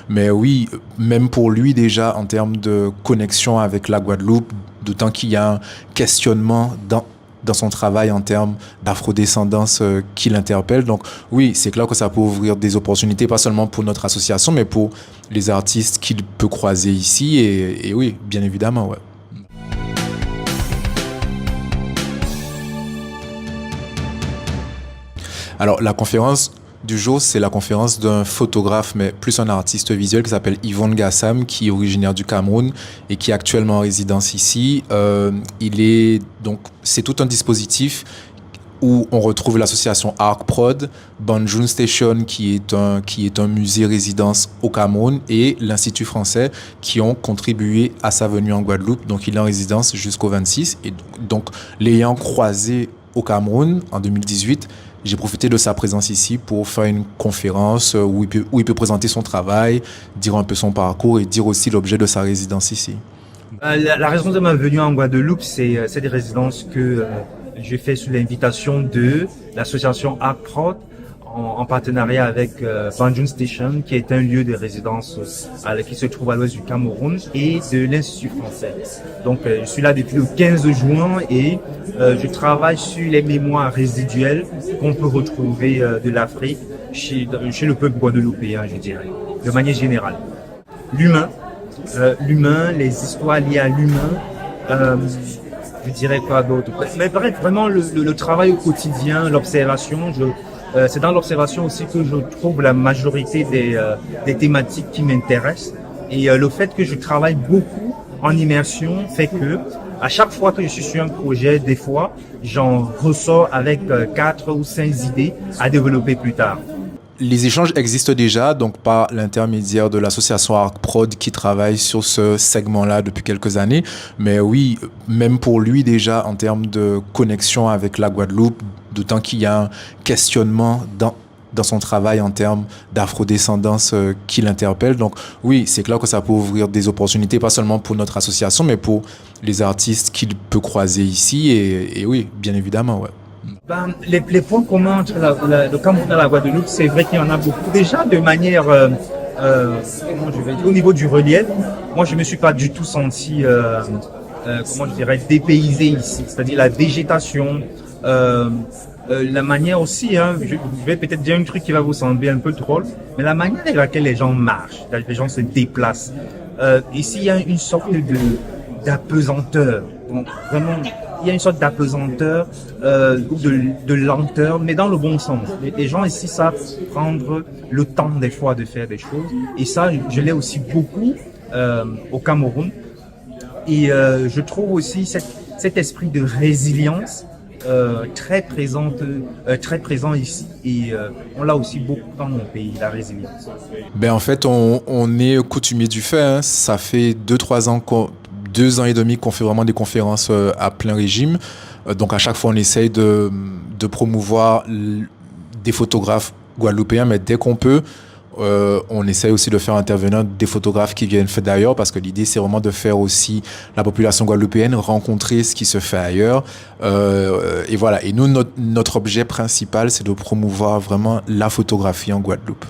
Mais oui, même pour lui déjà en termes de connexion avec la Guadeloupe, d'autant qu'il y a un questionnement dans son travail en termes d'afrodescendance qui l'interpelle. Donc oui, c'est clair que ça peut ouvrir des opportunités, pas seulement pour notre association, mais pour les artistes qu'il peut croiser ici. Et oui, bien évidemment, ouais. Alors, la conférence du jour, c'est la conférence d'un photographe, mais plus un artiste visuel qui s'appelle Yvonne Gassam, qui est originaire du Cameroun et qui est actuellement en résidence ici. C'est tout un dispositif où on retrouve l'association ArcProd, Banjun Station, qui est un musée résidence au Cameroun, et l'Institut français, qui ont contribué à sa venue en Guadeloupe. Donc, il est en résidence jusqu'au 26. Et donc, l'ayant croisé au Cameroun en 2018, j'ai profité de sa présence ici pour faire une conférence où il peut présenter son travail, dire un peu son parcours et dire aussi l'objet de sa résidence ici. La raison de ma venue en Guadeloupe, c'est des résidences que j'ai fait sous l'invitation de l'association ArcProd en partenariat avec Banjun Station, qui est un lieu de résidence qui se trouve à l'ouest du Cameroun, et de l'Institut français. Donc, je suis là depuis le 15 juin et je travaille sur les mémoires résiduelles qu'on peut retrouver de l'Afrique chez le peuple guadeloupéen, je dirais, de manière générale. L'humain, les histoires liées à l'humain, je dirais quoi d'autre. Mais bref, vraiment le travail au quotidien, l'observation, c'est dans l'observation aussi que je trouve la majorité des thématiques qui m'intéressent. Et le fait que je travaille beaucoup en immersion fait que à chaque fois que je suis sur un projet, des fois, j'en ressors avec 4 ou 5 idées à développer plus tard. Les échanges existent déjà, donc par l'intermédiaire de l'association ArcProd qui travaille sur ce segment-là depuis quelques années. Mais oui, même pour lui déjà en termes de connexion avec la Guadeloupe, d'autant qu'il y a un questionnement dans son travail en termes d'afrodescendance qui l'interpelle. Donc oui, c'est clair que ça peut ouvrir des opportunités, pas seulement pour notre association, mais pour les artistes qu'il peut croiser ici. Et oui, bien évidemment, ouais. Les points communs entre le Cameroun et la Guadeloupe, c'est vrai qu'il y en a beaucoup. Déjà, de manière, comment je vais dire, au niveau du relief, moi, je me suis pas du tout senti, comment je dirais, dépaysé ici. C'est-à-dire la végétation, la manière aussi, je vais peut-être dire un truc qui va vous sembler un peu drôle, mais la manière avec laquelle les gens marchent, les gens se déplacent. Ici, il y a une sorte d'apesanteur. Donc, vraiment, il y a une sorte d'apesanteur ou de lenteur, mais dans le bon sens. Les gens ici savent prendre le temps des fois de faire des choses, et ça, je l'ai aussi beaucoup au Cameroun. Et je trouve aussi cet esprit de résilience très présent ici, et on l'a aussi beaucoup dans mon pays, la résilience. Ben en fait, on est coutumier du fait, hein. Ça fait 2-3 ans 2 ans et demi qu'on fait vraiment des conférences à plein régime. Donc à chaque fois, on essaye de promouvoir des photographes guadeloupéens, mais dès qu'on peut, on essaye aussi de faire intervenir des photographes qui viennent d'ailleurs, parce que l'idée, c'est vraiment de faire aussi la population guadeloupéenne rencontrer ce qui se fait ailleurs. Et voilà. Et nous, notre objet principal, c'est de promouvoir vraiment la photographie en Guadeloupe.